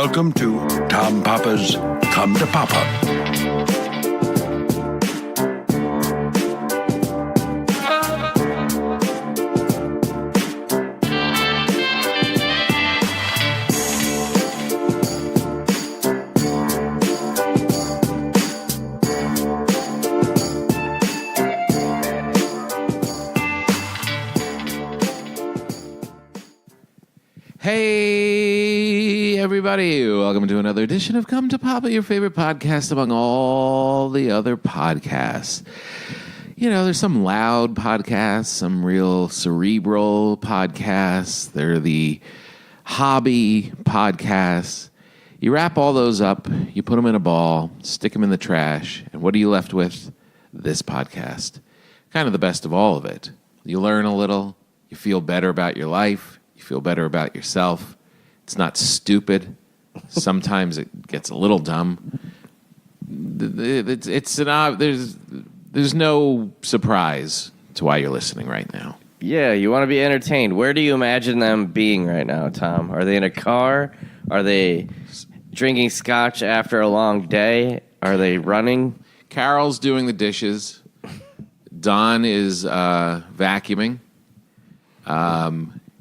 Welcome to Tom Papa's Come to Papa. Hey, everybody. Welcome to another edition of Come to Papa, your favorite podcast among all the other podcasts. You know, there's some loud podcasts, some real cerebral podcasts. There are the hobby podcasts. You wrap all those up, you put them in a ball, stick them in the trash, and what are you left with? This podcast. Kind of the best of all of it. You learn a little, you feel better about your life, you feel better about yourself. It's not stupid. Sometimes it gets a little dumb. There's no surprise to why you're listening right now. Yeah, you want to be entertained. Where do you imagine them being right now, Tom? Are they in a car? Are they drinking scotch after a long day? Are they running? Carol's doing the dishes. Don is vacuuming.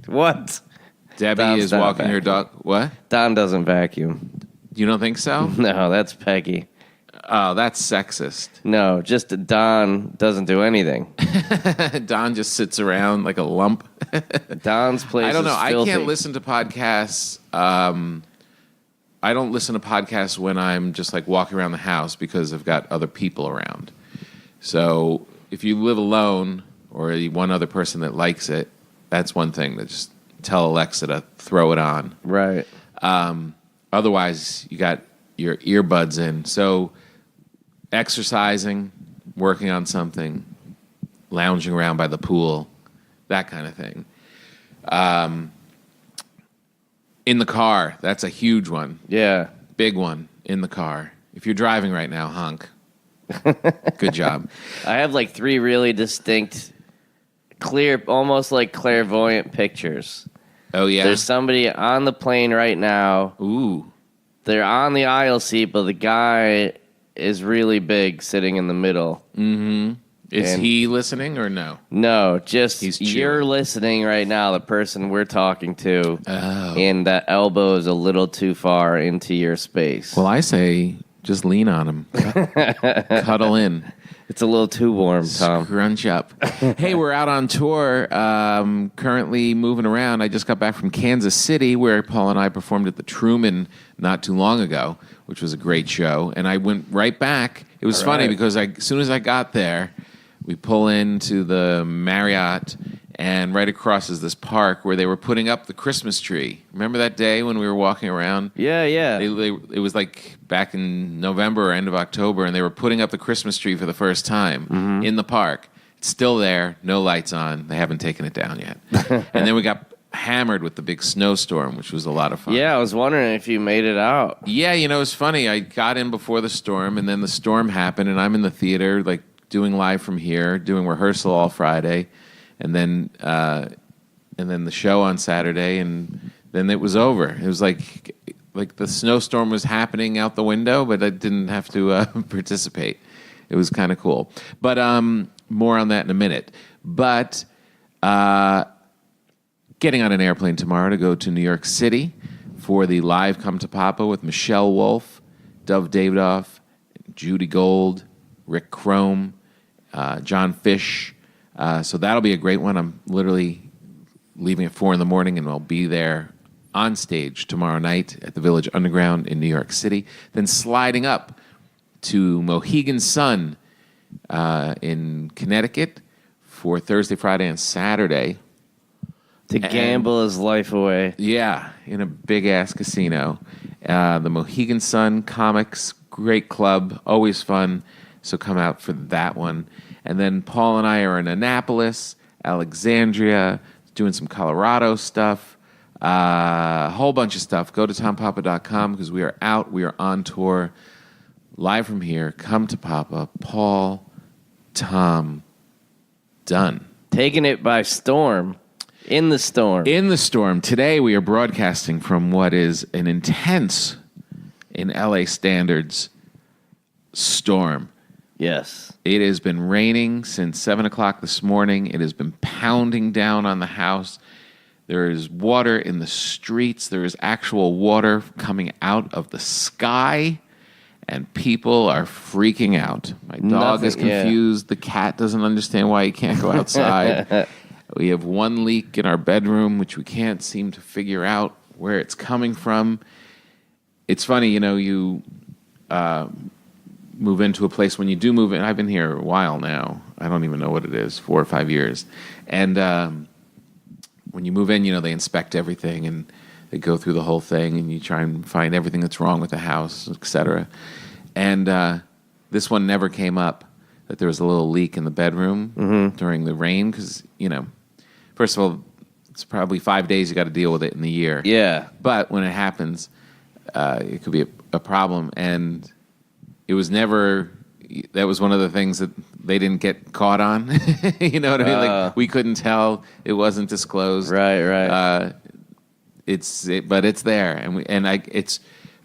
What? Debbie Don's is not walking her vacuuming. dog. What? Don doesn't vacuum. You don't think so? No, that's Peggy. Oh, that's sexist. No, just Don doesn't do anything. Don just sits around like a lump. Don's place I don't know. is I filthy. can't listen to podcasts. I don't listen to podcasts when I'm just like walking around the house because I've got other people around. So if you live alone or one other person that likes it, that's one thing. To just tell Alexa to throw it on. Right. Otherwise, you got your earbuds in. So exercising, working on something, lounging around by the pool, that kind of thing. In the car, that's a huge one. Yeah. Big one in the car. If you're driving right now, honk. Good job. I have like three really distinct, clear, almost like clairvoyant pictures. Oh, yeah? There's somebody on the plane right now. Ooh. They're on the aisle seat, but the guy is really big sitting in the middle. Mm-hmm. Is And- he listening or no? No, just He's you're chilling. listening right now, the person we're talking to, Oh. and that elbow is a little too far into your space. Well, I say just lean on him. Cuddle in. It's a little too warm, Tom. Scrunch up. Hey, we're out on tour, currently moving around. I just got back from Kansas City, where Paul and I performed at the Truman not too long ago, which was a great show. And I went right back. It was funny because as soon as I got there, we pull into the Marriott, and right across is this park where they were putting up the Christmas tree. Remember that day when we were walking around? Yeah. It was like back in November or end of October, and they were putting up the Christmas tree for the first time in the park. It's still there, no lights on. They haven't taken it down yet. And then we got hammered with the big snowstorm, which was a lot of fun. Yeah, I was wondering if you made it out. Yeah, you know, it's funny. I got in before the storm, and then the storm happened, and I'm in the theater, like doing live from here, doing rehearsal all Friday, and then the show on Saturday, and then it was over. It was like the snowstorm was happening out the window, but I didn't have to participate. It was kind of cool. But more on that in a minute. But getting on an airplane tomorrow to go to New York City for the live Come to Papa with Michelle Wolf, Dove Davidoff, Judy Gold, Rick Chrome, John Fish. So that'll be a great one. I'm literally leaving at 4 a.m, and I'll be there on stage tomorrow night at the Village Underground in New York City. Then sliding up to Mohegan Sun in Connecticut for Thursday, Friday, and Saturday. To gamble his life away. Yeah, in a big-ass casino. The Mohegan Sun Comics, great club, always fun. So come out for that one. And then Paul and I are in Annapolis, Alexandria, doing some Colorado stuff, a whole bunch of stuff. Go to tompapa.com because we are out. We are on tour. Live from here, Come to Papa, Paul, Tom, done. Taking it by storm. In the storm. In the storm. Today we are broadcasting from what is an intense, in LA standards, storm. Yes. It has been raining since 7 o'clock this morning. It has been pounding down on the house. There is water in the streets. There is actual water coming out of the sky. And people are freaking out. My dog is confused. The cat doesn't understand why he can't go outside. We have one leak in our bedroom, which we can't seem to figure out where it's coming from. It's funny, you move into a place. When you do move in, I've been here a while now. I don't even know what it is, 4 or 5 years. And when you move in, they inspect everything and they go through the whole thing and you try and find everything that's wrong with the house, etc. And this one never came up, that there was a little leak in the bedroom during the rain because, first of all, it's probably 5 days you got to deal with it in the year. Yeah. But when it happens, it could be a problem. And it was never, that was one of the things that they didn't get caught on. You know what I mean? Like, we couldn't tell. It wasn't disclosed. Right. But it's there. And it's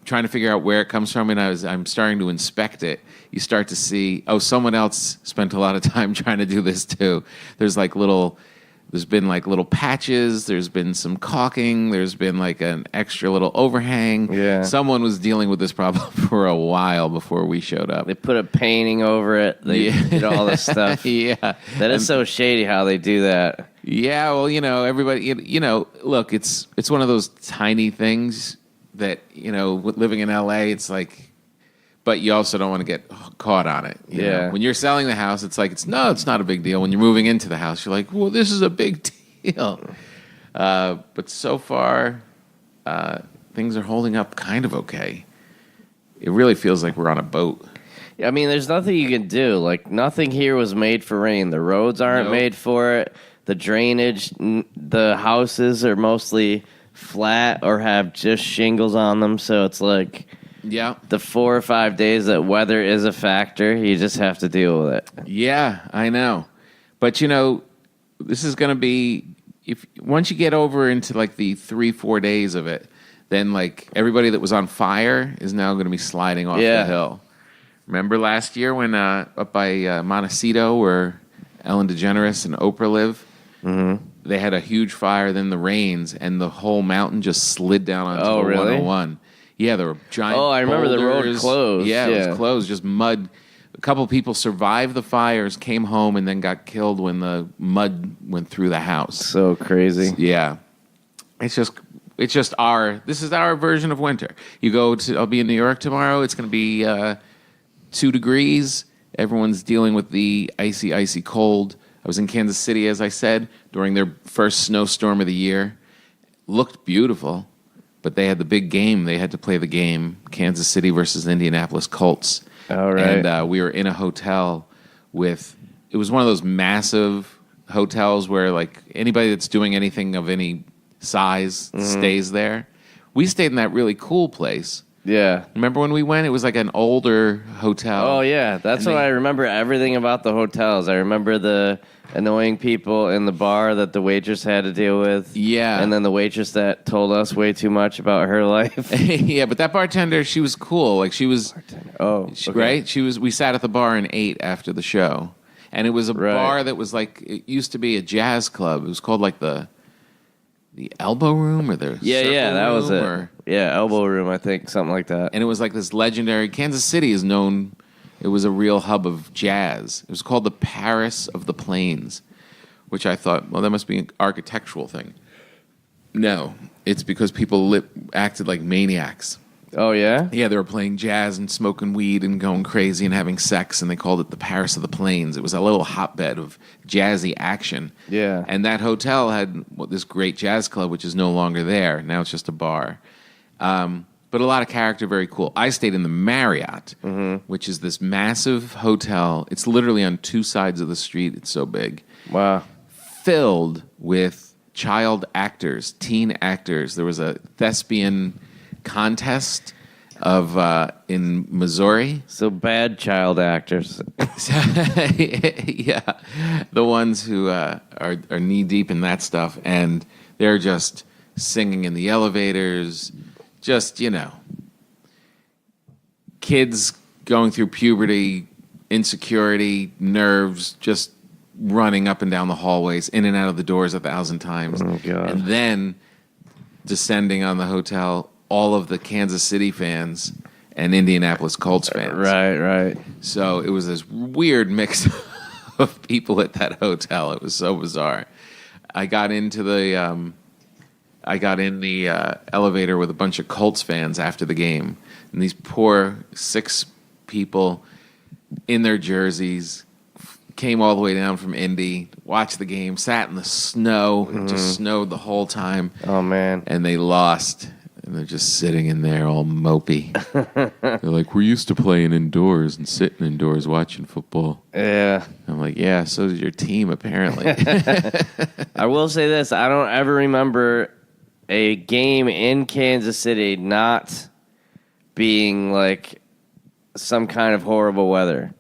trying to figure out where it comes from. And I'm starting to inspect it. You start to see, someone else spent a lot of time trying to do this too. There's been little patches. There's been some caulking. There's been like an extra little overhang. Yeah. Someone was dealing with this problem for a while before we showed up. They put a painting over it. They did all this stuff. Yeah. That is so shady how they do that. Yeah, well, everybody, look, it's one of those tiny things that, living in LA, it's like, but you also don't want to get caught on it. You know? When you're selling the house, it's like, it's not a big deal. When you're moving into the house, you're like, well, this is a big deal. But so far, things are holding up kind of okay. It really feels like we're on a boat. I mean, there's nothing you can do. Like, nothing here was made for rain. The roads aren't made for it. The drainage, the houses are mostly flat or have just shingles on them. So it's like... Yeah. The 4 or 5 days that weather is a factor, you just have to deal with it. Yeah, I know. But, this is going to be, once you get over into like the 3-4 days of it, then like everybody that was on fire is now going to be sliding off the hill. Remember last year when up by Montecito where Ellen DeGeneres and Oprah live? Mm-hmm. They had a huge fire, then the rains, and the whole mountain just slid down onto 101. Yeah, there were giant I remember boulders. The road closed. Yeah, it was closed, just mud. A couple of people survived the fires, came home, and then got killed when the mud went through the house. So crazy. Yeah. This is our version of winter. I'll be in New York tomorrow. It's going to be 2 degrees. Everyone's dealing with the icy, icy cold. I was in Kansas City, as I said, during their first snowstorm of the year. Looked beautiful. But they had the big game. They had to play the game, Kansas City versus Indianapolis Colts. All right. And we were in a hotel it was one of those massive hotels where like anybody that's doing anything of any size stays there. We stayed in that really cool place. Yeah. Remember when we went? It was like an older hotel. Oh, yeah. That's what I remember everything about the hotels. I remember the annoying people in the bar that the waitress had to deal with. Yeah. And then the waitress that told us way too much about her life. Yeah, but that bartender, she was cool. Like she was... Right? We sat at the bar and ate after the show. And it was a bar that was like... It used to be a jazz club. It was called like the Elbow Room or the that was it. Or, Elbow Room, I think, something like that. And it was like this legendary... Kansas City is known... It was a real hub of jazz. It was called the Paris of the Plains, which I thought, well, that must be an architectural thing. No, it's because people acted like maniacs. Oh, yeah? Yeah, they were playing jazz and smoking weed and going crazy and having sex, and they called it the Paris of the Plains. It was a little hotbed of jazzy action. Yeah. And that hotel had this great jazz club, which is no longer there. Now it's just a bar. But a lot of character, very cool. I stayed in the Marriott, which is this massive hotel. It's literally on 2 sides of the street. It's so big. Wow. Filled with child actors, teen actors. There was a thespian contest in Missouri. So bad child actors. Yeah, the ones who are knee deep in that stuff, and they're just singing in the elevators, just kids going through puberty, insecurity, nerves, just running up and down the hallways, in and out of the doors 1,000 times. Oh, God. And then descending on the hotel, all of the Kansas City fans and Indianapolis Colts fans. Right. So it was this weird mix of people at that hotel. It was so bizarre. I got in the elevator with a bunch of Colts fans after the game, and these poor 6 people in their jerseys came all the way down from Indy, watched the game, sat in the snow. It just snowed the whole time. Oh, man. And they lost. And they're just sitting in there all mopey. They're like, we're used to playing indoors and sitting indoors watching football. Yeah. I'm like, yeah, so did your team, apparently. I will say this. I don't ever remember a game in Kansas City not being like some kind of horrible weather.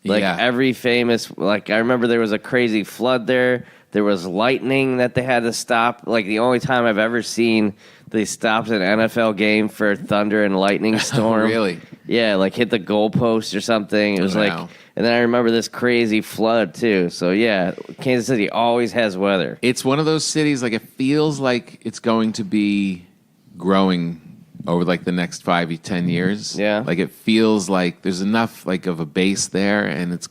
Like every famous, I remember there was a crazy flood there. There was lightning that they had to stop. Like the only time I've ever seen they stopped an NFL game for a thunder and lightning storm. Really? Yeah, like hit the goalpost or something. It was and then I remember this crazy flood too. So yeah, Kansas City always has weather. It's one of those cities, it feels like it's going to be growing over the next 5 to 10 years. Yeah. It feels like there's enough of a base there, and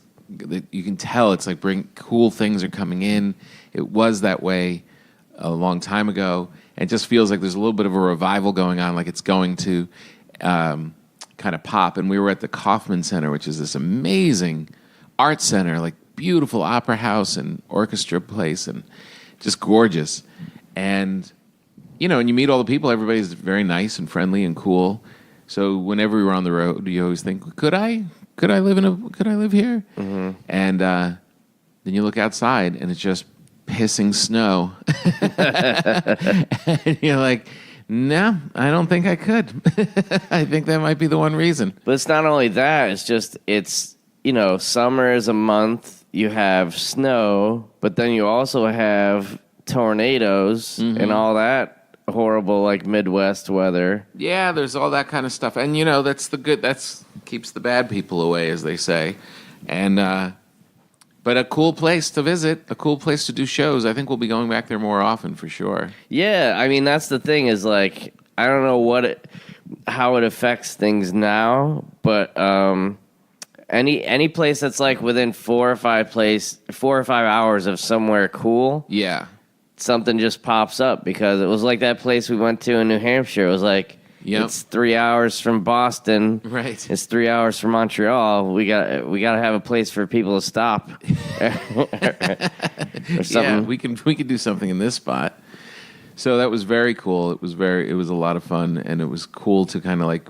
you can tell it's cool things are coming in. It was that way a long time ago. It just feels like there's a little bit of a revival going on, it's going to kind of pop. And we were at the Kaufman Center, which is this amazing art center, beautiful opera house and orchestra place, and just gorgeous. And and you meet all the people. Everybody's very nice and friendly and cool. So whenever we were on the road, you always think, could I live here? Mm-hmm. And then you look outside, and it's just pissing snow. And you're like, no, I don't think I could. I think that might be the one reason. But it's not only that. It's summer is a month. You have snow, but then you also have tornadoes and all that horrible Midwest weather. Yeah, there's all that kind of stuff. And that's keeps the bad people away, as they say. And but a cool place to visit, a cool place to do shows. I think we'll be going back there more often for sure. Yeah, I mean that's the thing is I don't know how it affects things now, but any place that's within 4 or 5 hours of somewhere cool. Yeah. Something just pops up, because it was like that place we went to in New Hampshire. It was it's 3 hours from Boston. Right. It's 3 hours from Montreal. We got to have a place for people to stop. Or something. Yeah, we can do something in this spot. So that was very cool. It was a lot of fun, and it was cool to kind of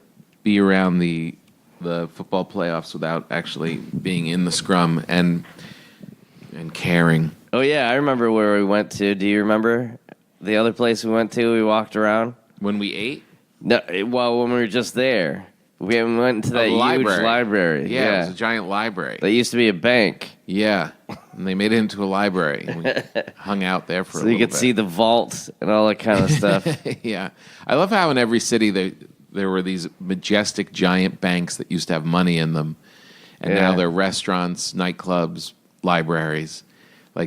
be around the football playoffs without actually being in the scrum and caring. Oh, yeah, I remember where we went to. Do you remember the other place we went to? We walked around. When we ate? No, well, when we were just there. We went to that huge library. Yeah, it was a giant library. That used to be a bank. Yeah, and they made it into a library. And we hung out there for a little bit. So you could see the vault and all that kind of stuff. Yeah. I love how in every city there were these majestic giant banks that used to have money in them. And now they're restaurants, nightclubs, libraries.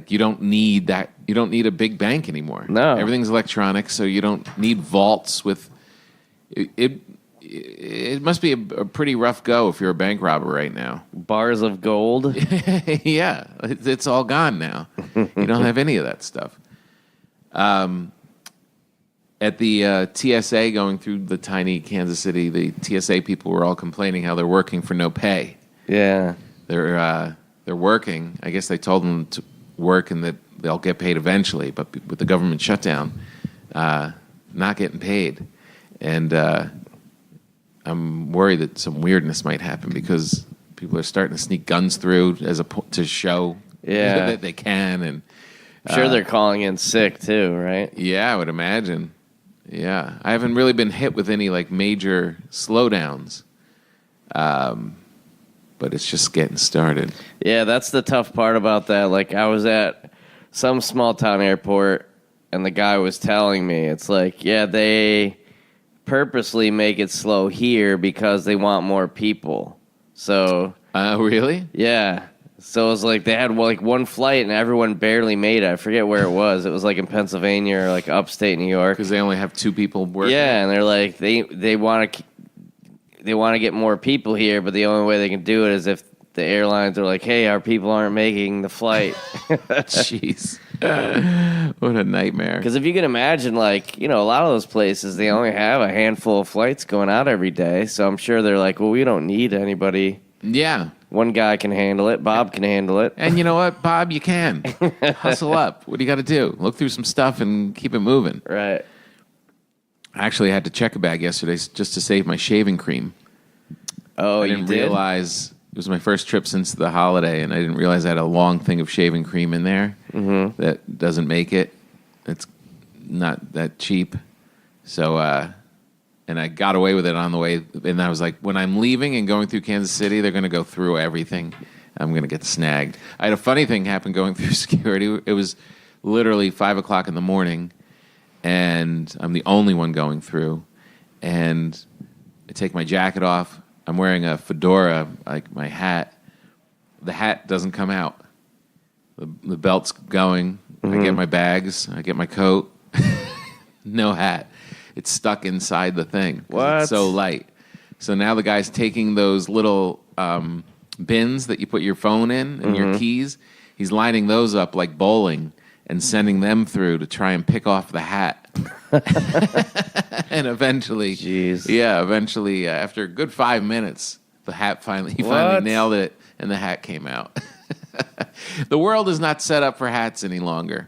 You don't need that. You don't need a big bank anymore. No. Everything's electronic, so you don't need vaults with... It must be a pretty rough go if you're a bank robber right now. Bars of gold? Yeah. It's all gone now. You don't have any of that stuff. At the TSA going through the tiny Kansas City, the TSA people were all complaining how they're working for no pay. Yeah. They're working. I guess they told them to work and that they'll get paid eventually, but with the government shutdown, not getting paid. And I'm worried that some weirdness might happen because people are starting to sneak guns through to show that they can. And I'm sure they're calling in sick too, right? Yeah, I would imagine. Yeah, I haven't really been hit with any like major slowdowns, but it's just getting started. Yeah, that's the tough part about that. Like, I was at some small town airport, and the guy was telling me, it's like, yeah, they purposely make it slow here because they want more people. So, Really? yeah. So it was like they had like one flight and everyone barely made it. I forget where it was. It was like in Pennsylvania or like upstate New York. Because they only have 2 people working. Yeah, and they're like they want to get more people here, but the only way they can do it is if the airlines are like, "Hey, our people aren't making the flight." Jeez, what a nightmare. Because if you can imagine, like, a lot of those places, they only have a handful of flights going out every day. So I'm sure they're like, "Well, we don't need anybody." Yeah. One guy can handle it. Bob can handle it. And you know what, Bob? You can. Hustle up. What do you got to do? Look through some stuff and keep it moving. Right. I actually had to check a bag yesterday just to save my shaving cream. Oh, I didn't realize it was my first trip since the holiday, and I didn't realize I had a long thing of shaving cream in there that doesn't make it. It's not that cheap. So, and I got away with it on the way. And I was like, when I'm leaving and going through Kansas City, they're going to go through everything. I'm going to get snagged. I had a funny thing happen going through security. It was literally 5 o'clock in the morning, and I'm the only one going through. And I take my jacket off. I'm wearing a fedora, like my hat. The hat doesn't come out. The belt's going. I get my bags. I get my coat. No hat. It's stuck inside the thing. What? It's so light. So now the guy's taking those little bins that you put your phone in and your keys. He's lining those up like bowling and sending them through to try and pick off the hat. And eventually, after a good 5 minutes, he finally nailed it, and the hat came out. The world is not set up for hats any longer.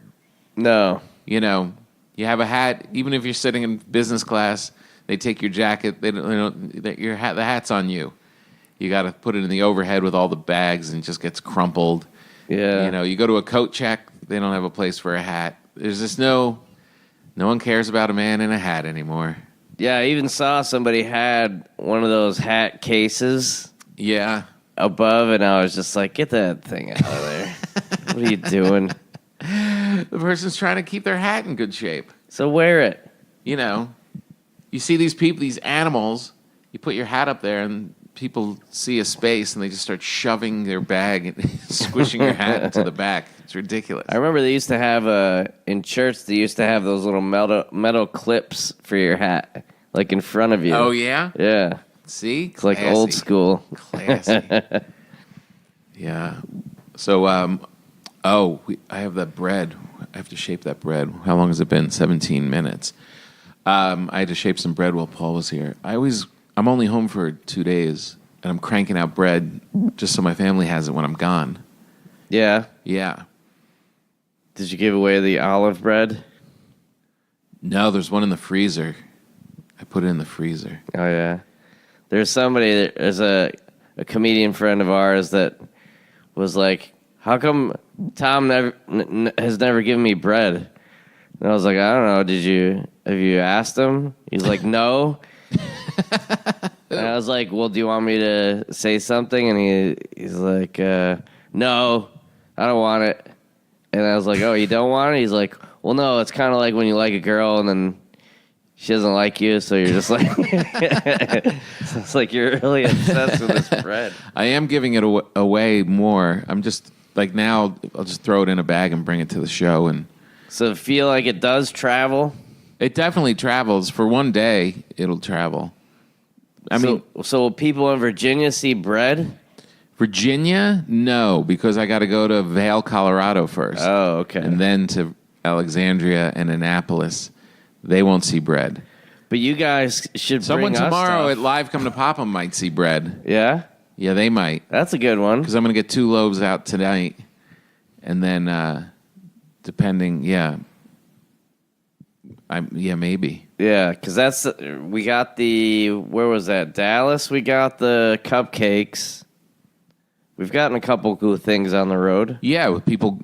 No. You have a hat, even if you're sitting in business class, they take your jacket, the hat's on you. You got to put it in the overhead with all the bags, and it just gets crumpled. Yeah. You go to a coat check, they don't have a place for a hat. There's just no one cares about a man in a hat anymore. Yeah, I even saw somebody had one of those hat cases. Yeah. Above, and I was just like, get that thing out of there. What are you doing? The person's trying to keep their hat in good shape. So wear it. You see these people, these animals, you put your hat up there and people see a space and they just start shoving their bag and squishing your hat into the back. It's ridiculous. I remember they used to have, in church, they used to have those little metal clips for your hat, like in front of you. Oh, yeah? Yeah. See? It's like old school. Classy. Yeah. So, I have that bread. I have to shape that bread. How long has it been? 17 minutes. I had to shape some bread while Paul was here. I'm only home for 2 days, and I'm cranking out bread just so my family has it when I'm gone. Yeah. Yeah. Did you give away the olive bread? No, there's one in the freezer. I put it in the freezer. Oh, yeah. There's a comedian friend of ours that was like, how come Tom has never given me bread? And I was like, I don't know. Have you asked him? He's like, no. And I was like, well, do you want me to say something? And he's like, no, I don't want it. And I was like, oh, you don't want it? He's like, well, no, it's kind of like when you like a girl and then she doesn't like you, so you're just like, so it's like you're really obsessed with this bread. I am giving it away more. I'm just like now, I'll just throw it in a bag and bring it to the show. And so feel like it does travel? It definitely travels. For one day, it'll travel. So will people in Virginia see bread? Virginia? No, because I got to go to Vail, Colorado first. Oh, okay. And then to Alexandria and Annapolis. They won't see bread. But you guys should Someone bring us tomorrow stuff. at Live Come to Papa might see bread. Yeah? Yeah, they might. That's a good one. Because I'm going to get 2 loaves out tonight. And then, depending, maybe. Yeah, because we got where was that? Dallas? We got the cupcakes. We've gotten a couple cool things on the road. Yeah, with people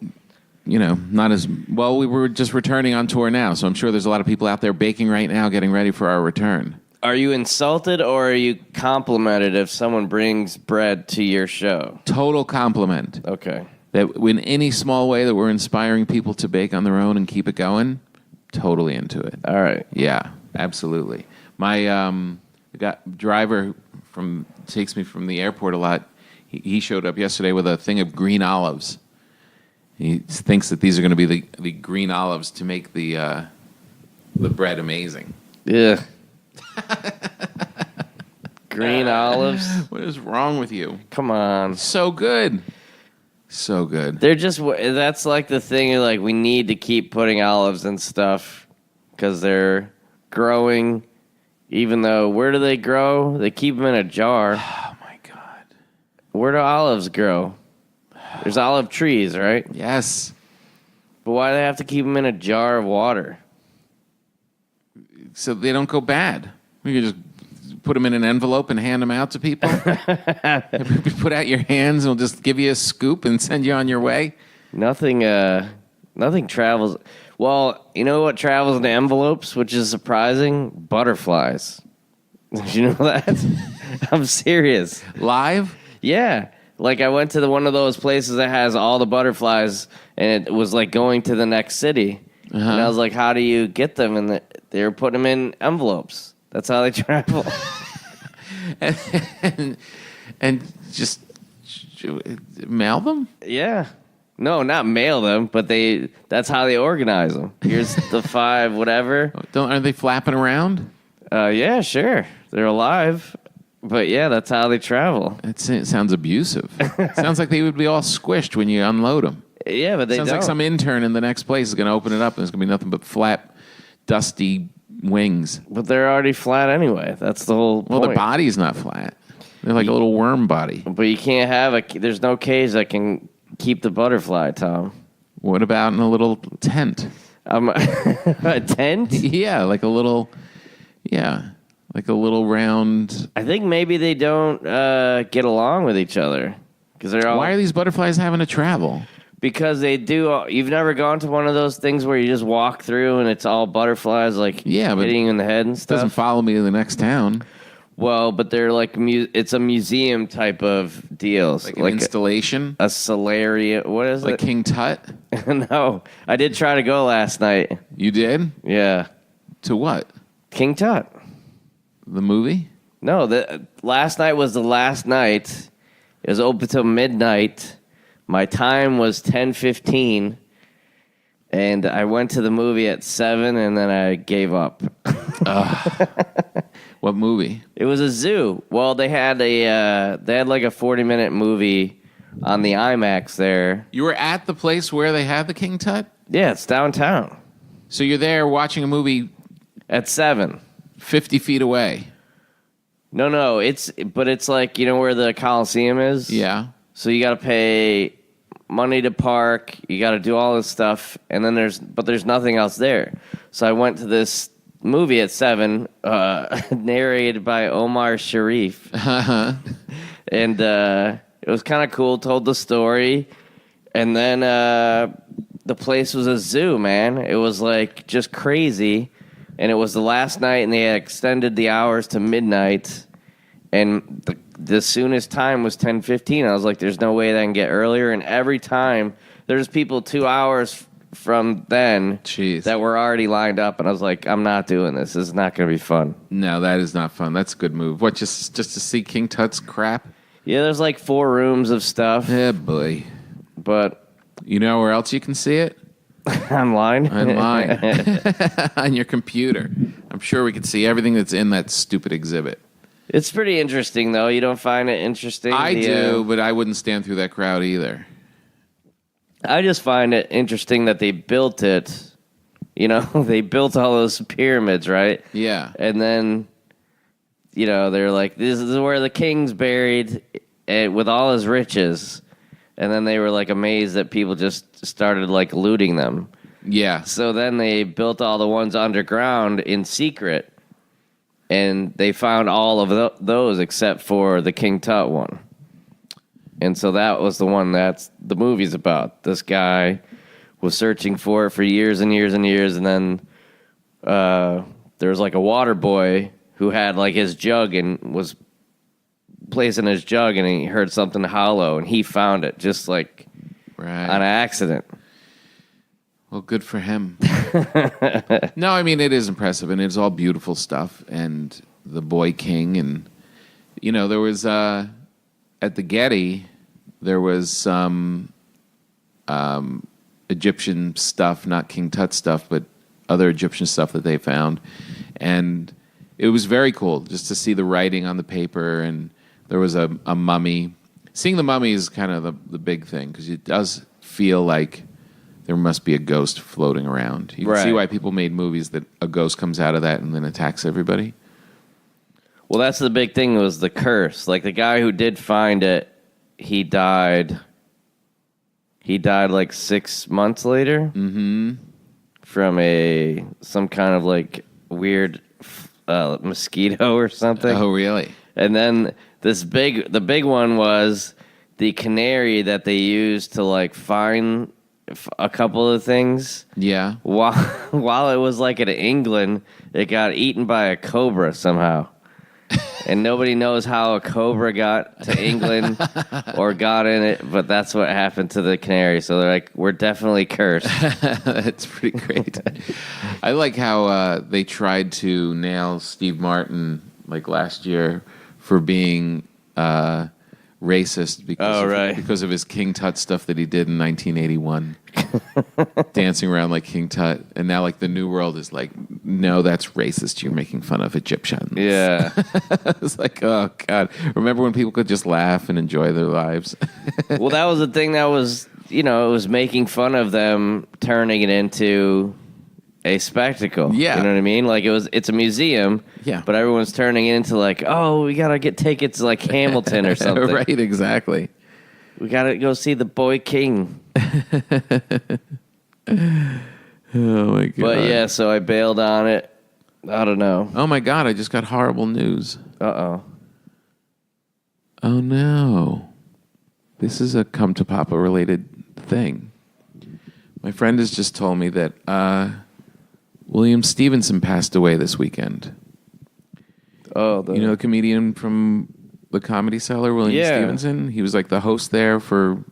not as well. We were just returning on tour now, so I'm sure there's a lot of people out there baking right now, getting ready for our return. Are you insulted or are you complimented if someone brings bread to your show? Total compliment. Okay. That in any small way that we're inspiring people to bake on their own and keep it going, totally into it. All right. Yeah, absolutely. My driver takes me from the airport a lot. He showed up yesterday with a thing of green olives. He thinks that these are going to be the green olives to make the bread amazing. Yeah. Green olives? What is wrong with you? Come on. So good. So good. That's like the thing, like, we need to keep putting olives and stuff because they're growing, even though, where do they grow? They keep them in a jar. Oh, my God. Where do olives grow? There's olive trees, right? Yes. But why do they have to keep them in a jar of water? So they don't go bad. We can just put them in an envelope and hand them out to people. Put out your hands and we'll just give you a scoop and send you on your way. Nothing travels. Well, you know what travels in envelopes, which is surprising? Butterflies. Did you know that? I'm serious. Live? Yeah. Like, I went to one of those places that has all the butterflies, and it was like going to the next city. Uh-huh. And I was like, how do you get them? And they were putting them in envelopes. That's how they travel. and just mail them? Yeah. No, not mail them, but that's how they organize them. Here's the 5 whatever. Aren't they flapping around? Yeah, sure. They're alive. But yeah, that's how they travel. It sounds abusive. It sounds like they would be all squished when you unload them. Yeah, but they sounds like some intern in the next place is going to open it up and there's going to be nothing but flat, dusty wings. But they're already flat anyway. That's the whole point. Well, their body's not flat. They're like a little worm body. But you can't have there's no cage that can keep the butterfly, Tom. What about in a little tent? A tent? Yeah, like a little round. I think maybe they don't get along with each other because they're all. Why are these butterflies having to travel? Because they do. You've never gone to one of those things where you just walk through and it's all butterflies, like hitting you in the head and stuff. Doesn't follow me to the next town. Well, but they're like it's a museum type of deals, like an installation, a solarium. What is like it? King Tut? No, I did try to go last night. You did? Yeah. To what? King Tut. The movie? No, last night was the last night. It was open till midnight. My time was 10:15, and I went to the movie at 7, and then I gave up. What movie? It was a zoo. Well, they had like a 40-minute movie on the IMAX there. You were at the place where they had the King Tut? Yeah, it's downtown. So you're there watching a movie at 7. 50 feet away. No, it's like, you know where the Coliseum is? Yeah. So you got to pay money to park, you got to do all this stuff, and then there's nothing else there. So I went to this movie at 7, narrated by Omar Sharif. Uh-huh. And it was kind of cool, told the story, and then the place was a zoo, man. It was like just crazy. And it was the last night, and they had extended the hours to midnight. And the soonest time was 10:15. I was like, there's no way that I can get earlier. And every time, there's people 2 hours from then that were already lined up. And I was like, I'm not doing this. This is not going to be fun. No, that is not fun. That's a good move. What, just to see King Tut's crap? Yeah, there's like 4 rooms of stuff. Yeah, boy. But you know where else you can see it? Online. On your computer. I'm sure we could see everything that's in that stupid exhibit. It's pretty interesting, though. You don't find it interesting? I do, but I wouldn't stand through that crowd either. I just find it interesting that they built it. You know, they built all those pyramids, right? Yeah. And then, you know, they're like, this is where the king's buried with all his riches. And then they were like amazed that people just started like looting them. Yeah. So then they built all the ones underground in secret, and they found all of those except for the King Tut one. And so that was the one that's the movie's about. This guy was searching for it for years and years and years, and then there was like a water boy who had like his jug and was placing his jug, and he heard something hollow, and he found it just like on accident. Well, good for him. No, I mean, it is impressive, and it's all beautiful stuff. And the Boy King, and, you know, there was, at the Getty, there was some Egyptian stuff, not King Tut stuff, but other Egyptian stuff that they found. And it was very cool just to see the writing on the paper, and there was a mummy. Seeing the mummy is kind of the big thing, because it does feel like there must be a ghost floating around. You can see why people made movies that a ghost comes out of that and then attacks everybody. Well, that's the big thing, was the curse. Like, the guy who did find it, he died like 6 months later from some kind of like weird mosquito or something. Oh, really? And then the big one was the canary that they used to like find a couple of things. Yeah. While it was like in England, it got eaten by a cobra somehow. And nobody knows how a cobra got to England or got in it, but that's what happened to the canary. So they're like, we're definitely cursed. That's pretty great. I like how they tried to nail Steve Martin like last year for being racist because of his King Tut stuff that he did in 1981. Dancing around like King Tut. And now like the New World is like, no, that's racist. You're making fun of Egyptians. Yeah. It's like, oh, God. Remember when people could just laugh and enjoy their lives? Well, that was the thing that was, you know, it was making fun of them, turning it into a spectacle. Yeah. You know what I mean? Like, it's a museum. Yeah. But everyone's turning it into like, oh, we got to get tickets to like Hamilton or something. Right, exactly. We got to go see the Boy King. Oh, my God. But yeah, so I bailed on it. I don't know. Oh, my God. I just got horrible news. Uh-oh. Oh, no. This is a Come to Papa related thing. My friend has just told me that William Stevenson passed away this weekend. Oh, you know the comedian from the Comedy Cellar, William Stevenson? He was like the host there for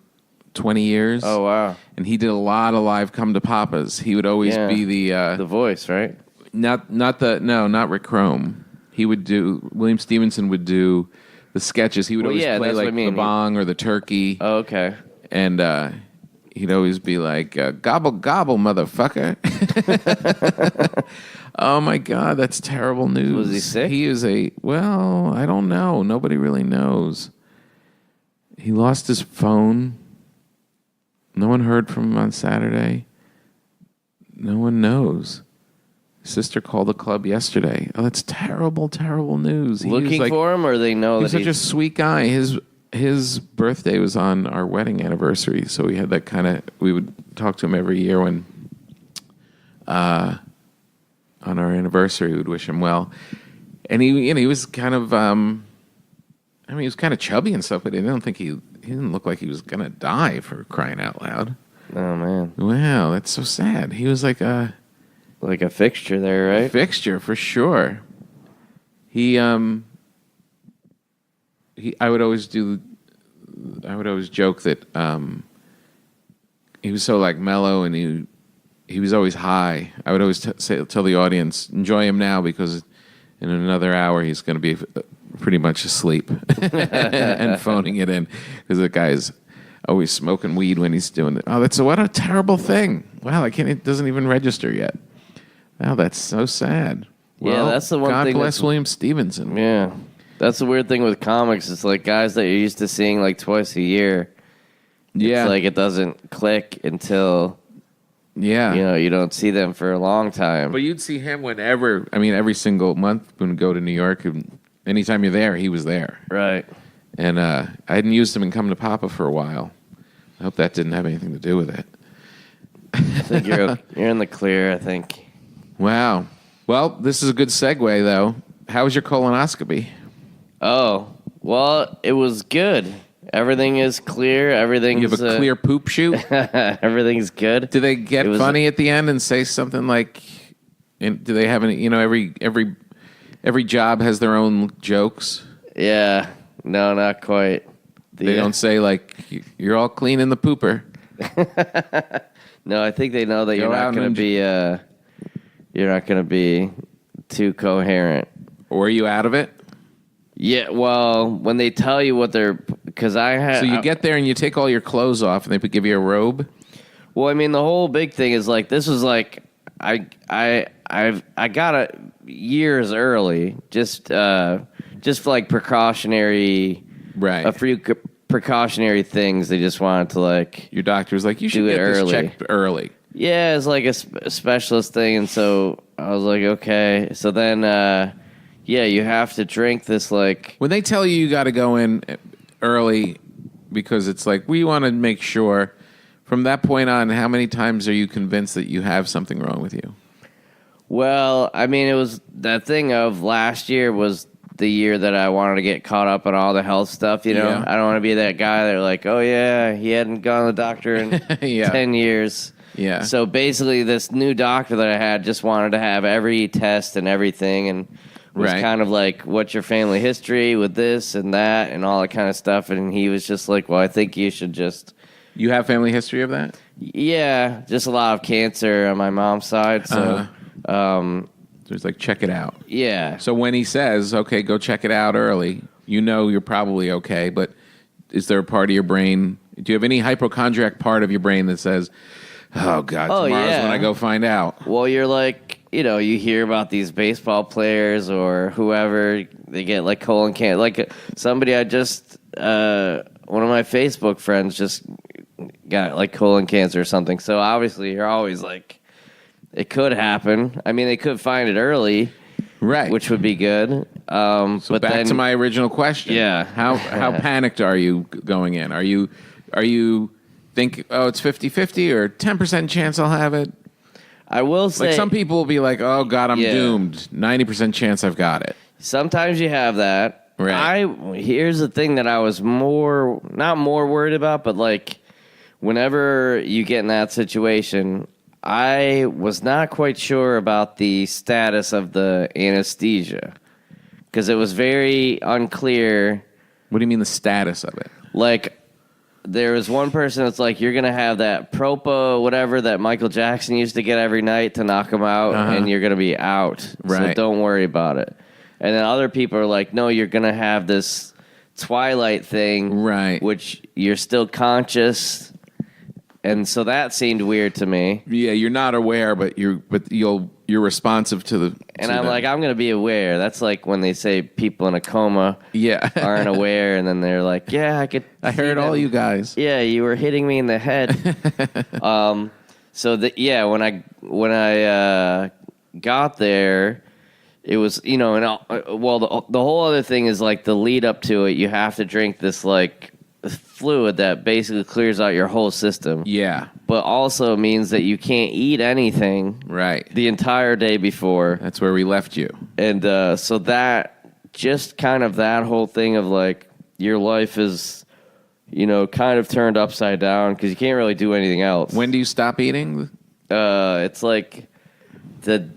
20 years. Oh, wow. And he did a lot of live Come to Papas. He would always be the voice, right? Not Rick Chrome. William Stevenson would do the sketches. He would always play like the bong or the turkey. Oh, okay. And he'd always be like, gobble, gobble, motherfucker. Oh, my God, that's terrible news. Was he sick? He is I don't know. Nobody really knows. He lost his phone. No one heard from him on Saturday. No one knows. His sister called the club yesterday. Oh, that's terrible, terrible news. Looking for him, or they know that he's such a sweet guy. His birthday was on our wedding anniversary, so we had that kind of. We would talk to him every year when, on our anniversary, we would wish him well. And he was kind of, he was kind of chubby and stuff, but I don't think he didn't look like he was gonna die, for crying out loud. Oh man! Wow, that's so sad. He was like a fixture there, right? Fixture for sure. I would always joke that he was so like mellow, and he was always high. I would always tell the audience, enjoy him now, because in another hour he's going to be pretty much asleep and phoning it in, because the guy's always smoking weed when he's doing it. Oh, what a terrible thing! Wow, it doesn't even register yet. Wow, that's so sad. Well, yeah, that's the one God thing. God bless William Stevenson. Yeah. That's the weird thing with comics. It's like guys that you're used to seeing like twice a year. Yeah. It's like it doesn't click until you don't see them for a long time. But you'd see him whenever, every single month when we go to New York, and anytime you're there, he was there. Right. And I hadn't used him in Come to Papa for a while. I hope that didn't have anything to do with it. I think you're in the clear, I think. Wow. Well, this is a good segue, though. How was your colonoscopy? Oh, well, it was good. Everything is clear. Everything's You have a clear poop chute? everything's good. Do they get funny at the end and say something like, do they have any, every job has their own jokes? Yeah. No, not quite. They don't say like, you're all clean in the pooper. No, I think they know that you're not going to be too coherent. Or are you out of it? Yeah, well, when they tell you what they're, because I have. So you get there and you take all your clothes off and they give you a robe. Well, I mean, the whole big thing is like this was like I got it years early, just like precautionary, right? A few precautionary things. They just wanted to like. Your doctor's like, you should get this checked early. Yeah, it's like a specialist thing, and so I was like, okay. So then, yeah, you have to drink this like. When they tell you got to go in early because it's like, we want to make sure. From that point on, how many times are you convinced that you have something wrong with you? Well, I mean, it was that thing of last year was the year that I wanted to get caught up on all the health stuff, you know? Yeah. I don't want to be that guy that like, oh, yeah, he hadn't gone to the doctor in 10 years. Yeah. So basically, this new doctor that I had just wanted to have every test and everything and was kind of like, what's your family history with this and that and all that kind of stuff. And he was just like, well, I think you should just... You have family history of that? Yeah, just a lot of cancer on my mom's side. So, so it's like, check it out. Yeah. So when he says, okay, go check it out early, you know you're probably okay, but is there a part of your brain, do you have any hypochondriac part of your brain that says, oh, God, tomorrow's when I go find out? Well, you're like, you hear about these baseball players or whoever, they get like colon cancer. Like somebody one of my Facebook friends just got like colon cancer or something. So obviously you're always like, it could happen. I mean, they could find it early, right? Which would be good. So but back to my original question. Yeah. How panicked are you going in? Are you think, oh, it's 50-50 or 10% chance I'll have it? I will say, like some people will be like, oh God, I'm doomed. 90% chance I've got it. Sometimes you have that. Right. Here's the thing that I was not more worried about, but like whenever you get in that situation, I was not quite sure about the status of the anesthesia because it was very unclear. What do you mean the status of it? Like there was one person that's like, you're going to have that Propa, whatever that Michael Jackson used to get every night to knock him out, and you're going to be out. Right. So don't worry about it. And then other people are like, no, you're going to have this twilight thing, right? Which you're still conscious. And so that seemed weird to me. Yeah, you're not aware, but you're responsive to the. And I'm like, I'm going to be aware. That's like when they say people in a coma aren't aware, and then they're like, yeah, I heard all you guys. Yeah, you were hitting me in the head. So when I got there, it was the whole other thing is like the lead up to it. You have to drink this like fluid that basically clears out your whole system. Yeah. But also means that you can't eat anything the entire day before. That's where we left you. And so that just kind of that whole thing of like your life is, kind of turned upside down because you can't really do anything else. When do you stop eating? It's like the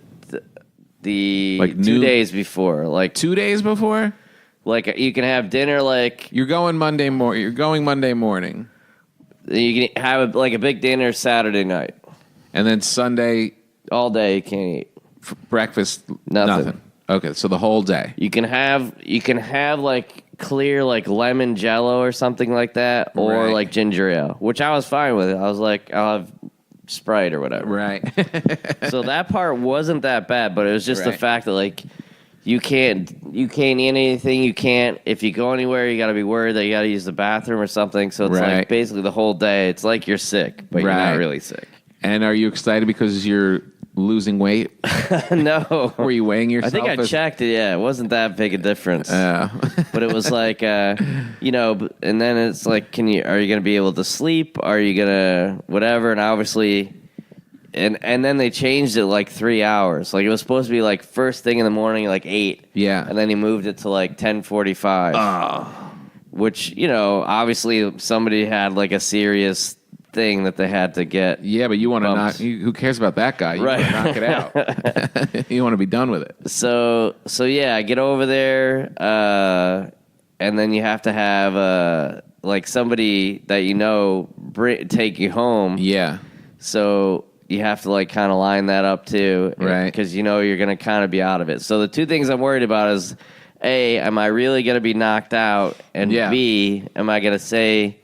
like 2 days before. Like 2 days before? Like you can have dinner like you're going Monday morning. You can have a big dinner Saturday night, and then Sunday all day you can't eat. Breakfast nothing. Okay, so the whole day. You can have like clear like lemon jello or something like that, or like ginger ale, which I was fine with. I was like, I'll have Sprite or whatever. Right. So that part wasn't that bad, but it was just the fact that like. You can't eat anything. You can't, if you go anywhere, you got to be worried that you got to use the bathroom or something. So it's like basically the whole day, it's like you're sick, but you're not really sick. And are you excited because you're losing weight? No. Were you weighing yourself? I think I checked it. Yeah, it wasn't that big a difference. But it was like, and then it's like, are you going to be able to sleep? Are you going to whatever? And obviously... And then they changed it like 3 hours. Like it was supposed to be like first thing in the morning, like 8. Yeah. And then he moved it to like 10:45. Oh. which, obviously somebody had like a serious thing that they had to get. Yeah, but you want to knock. Who cares about that guy? You Right. want to knock it out. You want to be done with it. So yeah, I get over there, and then you have to have like somebody that take you home. Yeah. So you have to like kind of line that up too, right? Because you're going to kind of be out of it. So the two things I'm worried about is A, am I really going to be knocked out? And B, am I going to say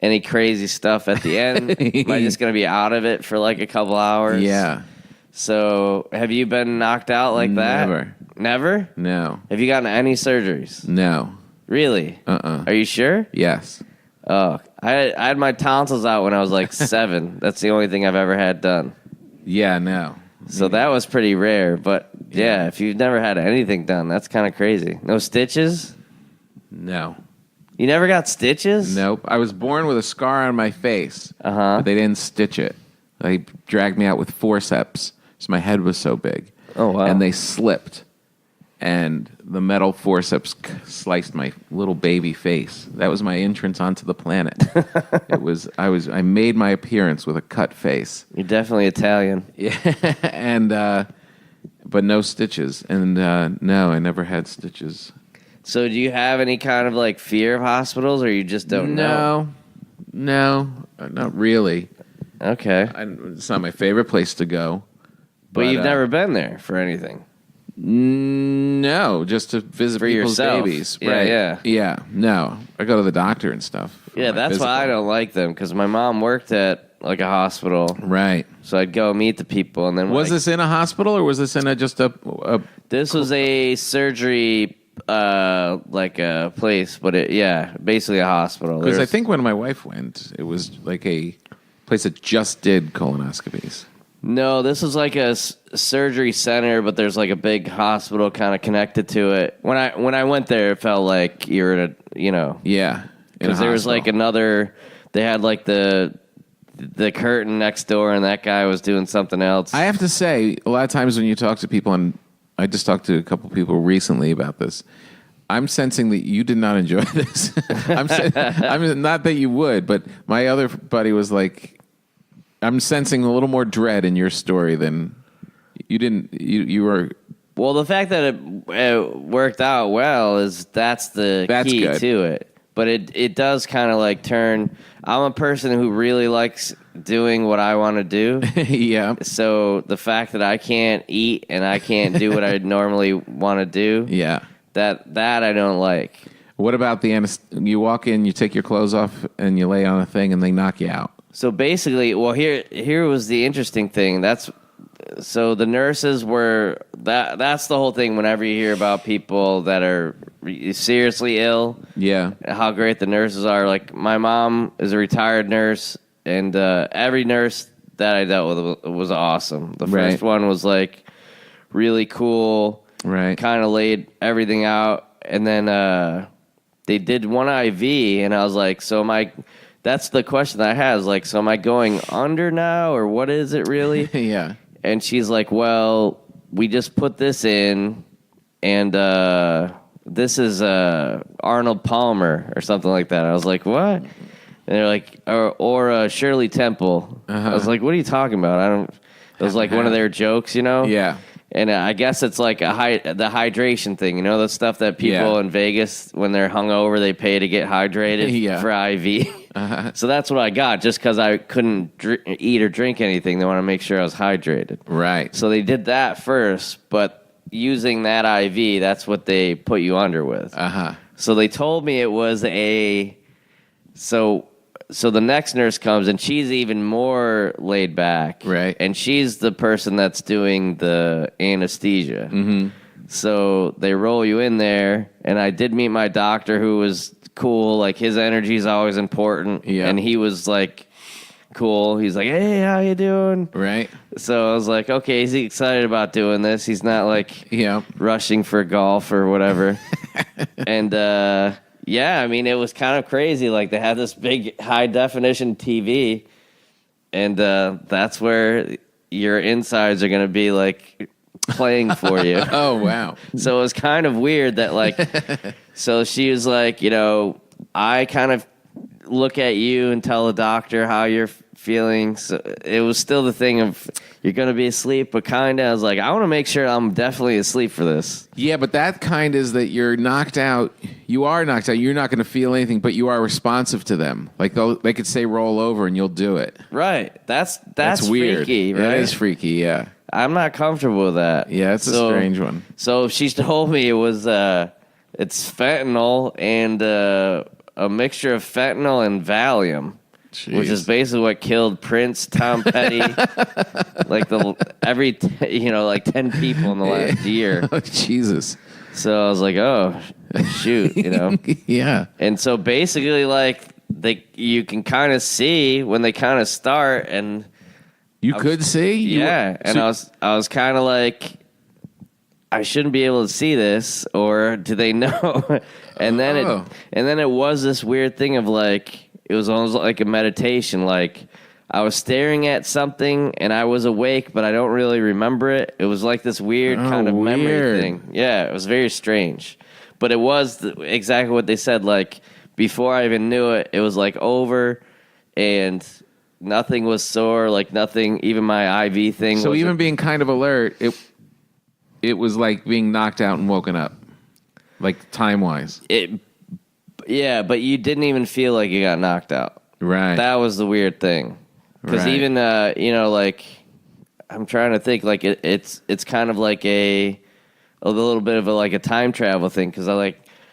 any crazy stuff at the end? Am I just going to be out of it for like a couple hours? Yeah. So have you been knocked out like that? Never. Never? No. Have you gotten any surgeries? No. Really? Are you sure? Yes. Oh, I had my tonsils out when I was like 7. That's the only thing I've ever had done. Yeah, no. So that was pretty rare. But yeah, if you've never had anything done, that's kind of crazy. No stitches? No. You never got stitches? Nope. I was born with a scar on my face. But they didn't stitch it. They dragged me out with forceps. So my head was so big. Oh, wow. And they slipped. And the metal forceps sliced my little baby face. That was my entrance onto the planet. I made my appearance with a cut face. You're definitely Italian. Yeah, and but no stitches. And no, I never had stitches. So do you have any kind of like fear of hospitals, or you just don't know? No, not really. Okay. It's not my favorite place to go. But you've never been there for anything? No, just to visit for people's yourself. babies. Yeah, right. Yeah. No, I go to the doctor and stuff. Yeah, that's why I don't like them, because my mom worked at like a hospital. Right. So I'd go meet the people, and then was this in a hospital, or was this in just a? This was a surgery, like a place, but basically a hospital. Because I think when my wife went, it was like a place that just did colonoscopies. No, this is like a surgery center, but there's like a big hospital kind of connected to it. When I went there, it felt like you're in a, Yeah. Because there was like another, they had like the curtain next door, and that guy was doing something else. I have to say, a lot of times when you talk to people, and I just talked to a couple people recently about this, I'm sensing that you did not enjoy this. I'm not that you would, but my other buddy was like, I'm sensing a little more dread in your story than you didn't. You were. Well, the fact that it worked out well that's key good. to it. But it does kind of like turn. I'm a person who really likes doing what I want to do. Yeah. So the fact that I can't eat and I can't do what I normally want to do. Yeah. That I don't like. What about you walk in, you take your clothes off, and you lay on a thing, and they knock you out? So basically, well, here was the interesting thing. So the nurses were that's the whole thing. Whenever you hear about people that are seriously ill, yeah, how great the nurses are. Like my mom is a retired nurse, and every nurse that I dealt with was awesome. The first one was like really cool, right? Kind of laid everything out, and then they did one IV, and I was like, so that's the question that I had is like, so am I going under now, or what is it really? Yeah. And she's like, well, we just put this in, and this is Arnold Palmer or something like that. I was like, what? And they're like, or Shirley Temple. I was like, what are you talking about? It was like one of their jokes, Yeah. And I guess it's like the hydration thing, the stuff that people in Vegas, when they're hungover, they pay to get hydrated for IV. So that's what I got, just because I couldn't eat or drink anything. They want to make sure I was hydrated. Right. So they did that first, but using that IV, that's what they put you under with. So they told me it was So the next nurse comes, and she's even more laid back. Right. And she's the person that's doing the anesthesia. Mm-hmm. So they roll you in there, and I did meet my doctor, who was cool. Like, his energy is always important. Yeah. And he was, like, cool. He's like, hey, how you doing? Right. So I was like, okay, is he excited about doing this? He's not, like, rushing for golf or whatever. And, yeah, I mean, it was kind of crazy. Like, they had this big high-definition TV, and that's where your insides are going to be, like, playing for you. Oh, wow. So it was kind of weird that, like, so she was like, I kind of look at you and tell the doctor how you're feeling. So it was still the thing of you're going to be asleep, but kind of I was like, I want to make sure I'm definitely asleep for this. Yeah, but that kind is that you're knocked out. You are knocked out. You're not going to feel anything, but you are responsive to them. Like they could say roll over and you'll do it. Right. That's weird. freaky, right? That is freaky, yeah. I'm not comfortable with that. Yeah, it's a strange one. So she told me it was it's fentanyl and a mixture of fentanyl and Valium. Jeez. Which is basically what killed Prince, Tom Petty, like 10 people in the last year. Oh, Jesus. So I was like, oh, shoot, Yeah. And so basically, like you can kind of see when they kind of start, and you could see, yeah. And I was kind of like, I shouldn't be able to see this, or do they know? And then it was this weird thing of like. It was almost like a meditation. Like I was staring at something and I was awake, but I don't really remember it. It was like this weird kind of memory thing. Yeah, it was very strange. But it was exactly what they said. Like before I even knew it, it was like over and nothing was sore. Like nothing, even my IV thing. So even being kind of alert, it was like being knocked out and woken up, like time-wise. Yeah, but you didn't even feel like you got knocked out. Right. That was the weird thing. Because even, like, I'm trying to think, like, it's kind of like a little bit of a time travel thing. Because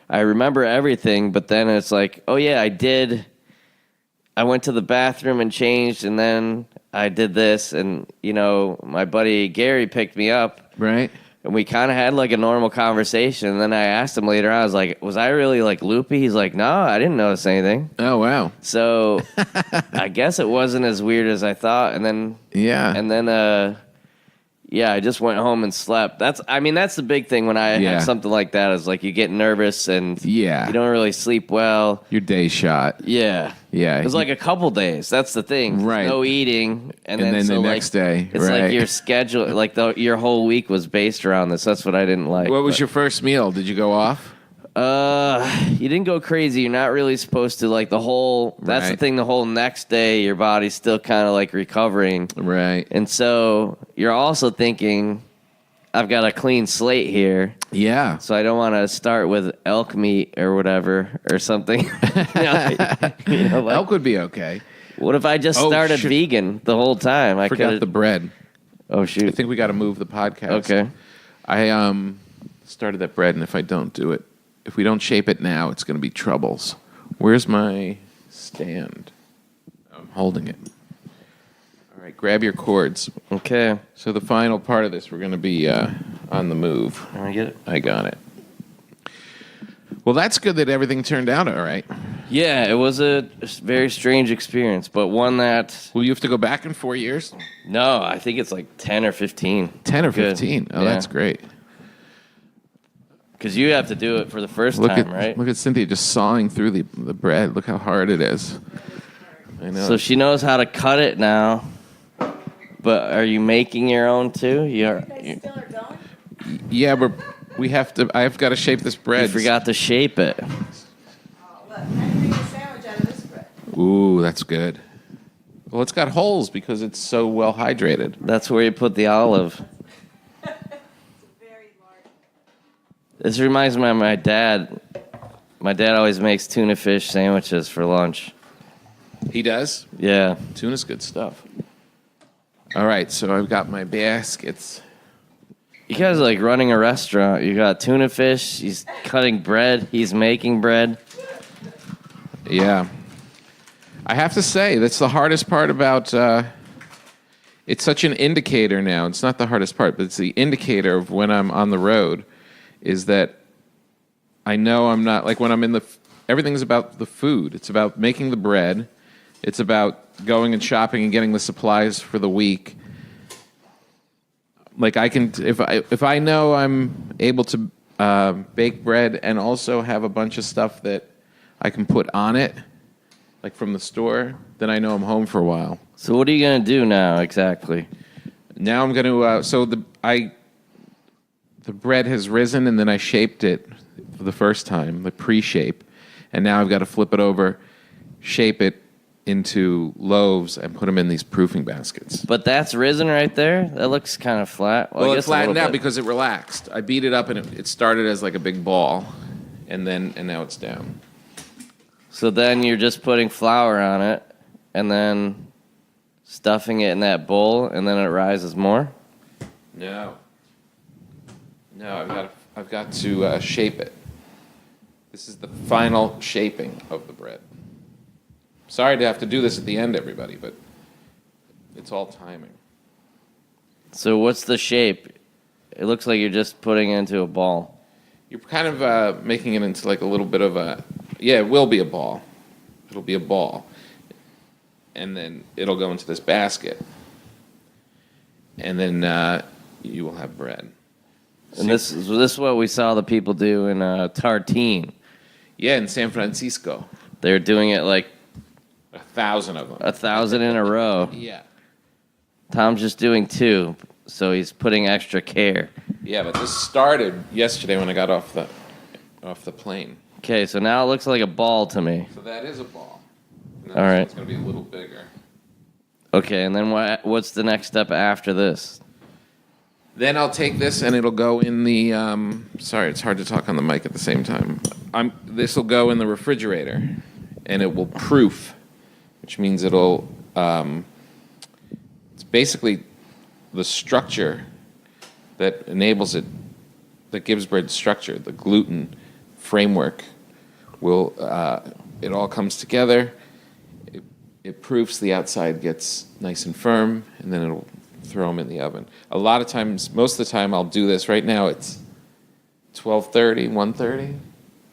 I remember everything, but then it's like, oh, yeah, I went to the bathroom and changed, and then I did this. And, my buddy Gary picked me up. Right. And we kind of had like a normal conversation. And then I asked him later on, I was like, was I really like loopy? He's like, no, I didn't notice anything. Oh, wow. So I guess it wasn't as weird as I thought. And then, I just went home and slept. That's the big thing when I have something like that is like you get nervous and you don't really sleep well. Your day's shot. Yeah. Yeah. It was like a couple days. That's the thing. Right. No eating. And then the next day. It's like your schedule, like your whole week was based around this. That's what I didn't like. What was your first meal? Did you go off? You didn't go crazy. You're not really supposed to like the whole, that's the thing, the whole next day, your body's still kind of like recovering. Right. And so you're also thinking, I've got a clean slate here. Yeah. So I don't want to start with elk meat or whatever or something. Elk would be okay. What if I just started vegan the whole time? I forgot the bread. Oh, shoot. I think we got to move the podcast. Okay. I started that bread, and if I don't do it, if we don't shape it now, it's going to be troubles. Where's my stand? I'm holding it. All right, grab your cords. Okay. So the final part of this, we're going to be on the move. Can I get it? I got it. Well, that's good that everything turned out all right. Yeah, it was a very strange experience, but one that... Will you have to go back in 4 years? No, I think it's like 10 or 15. 10 or 15? Oh, that's great. Because you have to do it for the first time, right? Look at Cynthia just sawing through the bread. Look how hard it is. I know. So she knows how to cut it now. But are you making your own too? You guys still are going? Yeah, but we have to. I've got to shape this bread. You forgot to shape it. Oh, look, I can make a sandwich out of this bread. Ooh, that's good. Well, it's got holes because it's so well hydrated. That's where you put the olive. This reminds me of my dad. My dad always makes tuna fish sandwiches for lunch. He does? Yeah. Tuna's good stuff. All right, so I've got my baskets. You guys are like running a restaurant. You got tuna fish. He's cutting bread. He's making bread. Yeah. I have to say, that's the hardest part about... it's such an indicator now. It's not the hardest part, but it's the indicator of when I'm on the road. Is that I know I'm not, like when I'm in everything's about the food. It's about making the bread. It's about going and shopping and getting the supplies for the week. Like I can, if I know I'm able to bake bread and also have a bunch of stuff that I can put on it, like from the store, then I know I'm home for a while. So what are you going to do now exactly? Now I'm going to, the bread has risen, and then I shaped it for the first time, the pre-shape. And now I've got to flip it over, shape it into loaves, and put them in these proofing baskets. But that's risen right there. That looks kind of flat. Well, I it guess a flattened little out bit. because it relaxed. I beat it up, and it started as like a big ball, and now it's down. So then you're just putting flour on it, and then stuffing it in that bowl, and then it rises more. No, I've got to shape it. This is the final shaping of the bread. Sorry to have to do this at the end, everybody, but it's all timing. So what's the shape? It looks like you're just putting it into a ball. You're kind of making it into like a little bit of a... Yeah, it will be a ball. It'll be a ball. And then it'll go into this basket. And then you will have bread. And this is what we saw the people do in Tartine. Yeah, in San Francisco. They're doing it like 1,000 of them. 1,000 in a row. Yeah. Tom's just doing 2, so he's putting extra care. Yeah, but this started yesterday when I got off the plane. Okay, so now it looks like a ball to me. So that is a ball. All right. It's going to be a little bigger. Okay, and then what's the next step after this? Then I'll take this and it'll go in the... sorry, it's hard to talk on the mic at the same time. This will go in the refrigerator, and it will proof, which means it'll... it's basically the structure that enables it, that gives bread structure. The gluten framework will... it all comes together. It proofs, the outside gets nice and firm, and then it'll throw them in the oven. A lot of times, most of the time, I'll do this. Right now, it's 12:30, 1:30.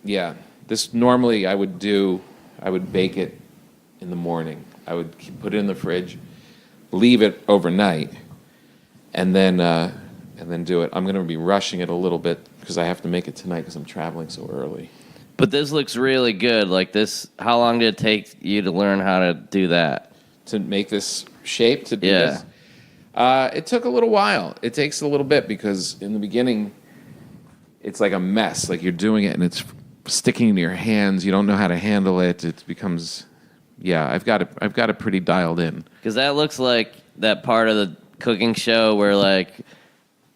Yeah, this normally I would bake it in the morning. I would put it in the fridge, leave it overnight, and then do it. I'm going to be rushing it a little bit because I have to make it tonight because I'm traveling so early. But this looks really good. Like this, how long did it take you to learn how to do that? To make this shape, to do this? It took a little while. It takes a little bit because in the beginning, it's like a mess. Like you're doing it and it's sticking in your hands. You don't know how to handle it. It becomes, I've got it pretty dialed in. Because that looks like that part of the cooking show where like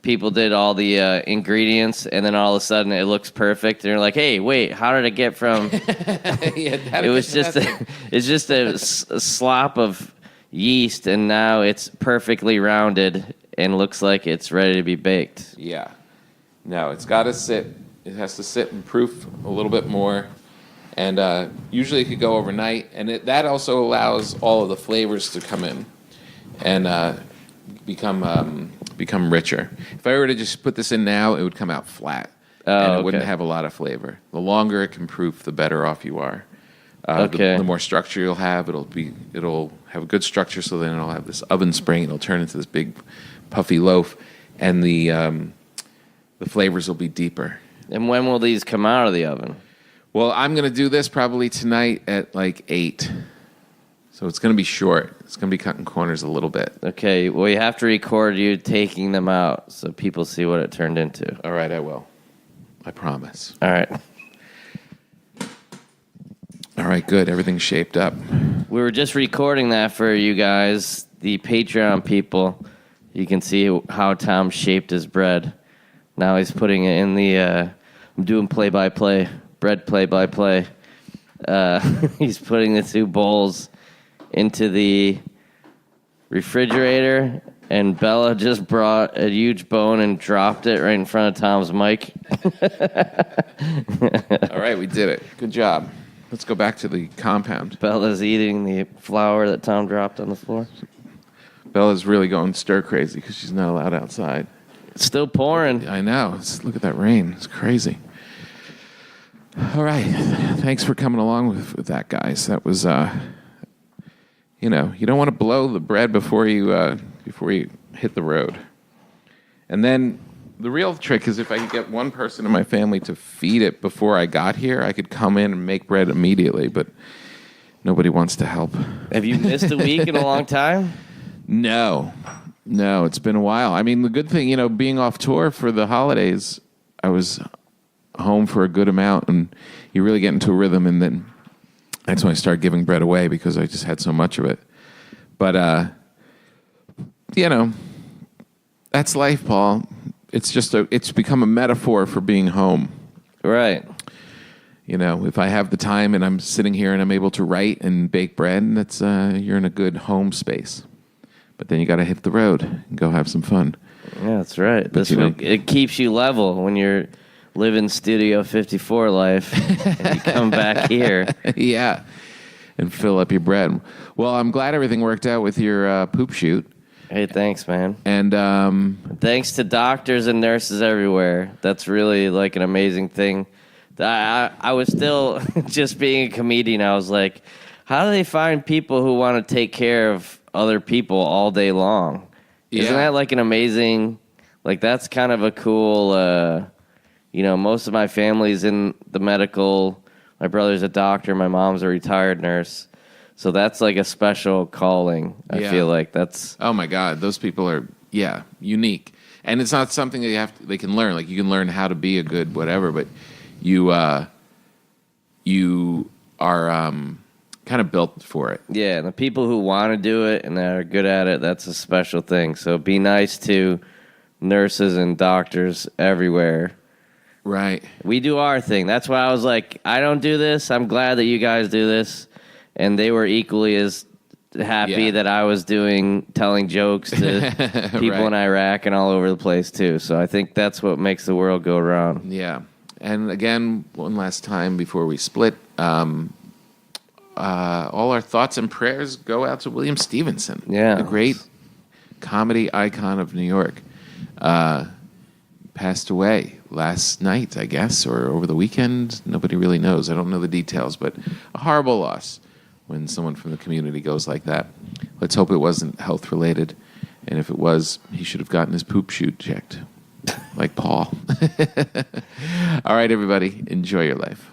people did all the ingredients and then all of a sudden it looks perfect and you're like, hey, wait, how did it get from? It's just a slop of yeast and now it's perfectly rounded and looks like it's ready to be baked. Yeah. No, it's got to sit. It has to sit and proof a little bit more. And usually it could go overnight. And that also allows all of the flavors to come in and become richer. If I were to just put this in now, it would come out flat. And it wouldn't have a lot of flavor. The longer it can proof, the better off you are. The more structure you'll have, it'll have a good structure, so then it'll have this oven spring. It'll turn into this big, puffy loaf, and the flavors will be deeper. And when will these come out of the oven? Well, I'm going to do this probably tonight at like 8. So it's going to be short. It's going to be cutting corners a little bit. Okay, well, you have to record you taking them out so people see what it turned into. All right, I will. I promise. All right. All right, good. Everything's shaped up. We were just recording that for you guys, the Patreon people. You can see how Tom shaped his bread. Now he's putting it in the... I'm doing play-by-play, bread play-by-play. He's putting the 2 bowls into the refrigerator, and Bella just brought a huge bone and dropped it right in front of Tom's mic. All right, we did it. Good job. Let's go back to the compound. Bella's eating the flour that Tom dropped on the floor. Bella's really going stir crazy because she's not allowed outside. It's still pouring. I know. Look at that rain. It's crazy. All right. Thanks for coming along with that, guys. That was, you don't want to blow the bread before you hit the road. And then the real trick is if I could get one person in my family to feed it before I got here, I could come in and make bread immediately, but nobody wants to help. Have you missed a week in a long time? No, it's been a while. I mean, the good thing, being off tour for the holidays, I was home for a good amount, and you really get into a rhythm, and then that's when I started giving bread away because I just had so much of it. But, that's life, Paul. It's become a metaphor for being home. Right. If I have the time and I'm sitting here and I'm able to write and bake bread, that's you're in a good home space. But then you got to hit the road and go have some fun. Yeah, that's right. It keeps you level when you're living Studio 54 life and you come back here. Yeah, and fill up your bread. Well, I'm glad everything worked out with your poop shoot. Hey, thanks, man. And thanks to doctors and nurses everywhere. That's really like an amazing thing. I was still just being a comedian. I was like, how do they find people who want to take care of other people all day long? Isn't that like an amazing, like that's kind of a cool, most of my family's in the medical. My brother's a doctor. My mom's a retired nurse. So that's like a special calling. I feel like that's. Oh my God, those people are unique, and it's not something that they can learn. Like you can learn how to be a good whatever, but you are kind of built for it. Yeah, and the people who want to do it and that are good at it, that's a special thing. So be nice to nurses and doctors everywhere. Right. We do our thing. That's why I was like, I don't do this. I'm glad that you guys do this. And they were equally as happy that I was telling jokes to people in Iraq and all over the place too. So I think that's what makes the world go around. Yeah. And again, one last time before we split, all our thoughts and prayers go out to William Stevenson, the great comedy icon of New York. Passed away last night, I guess, or over the weekend. Nobody really knows. I don't know the details, but a horrible loss when someone from the community goes like that. Let's hope it wasn't health-related, and if it was, he should have gotten his poop chute checked, like Paul. All right, everybody, enjoy your life.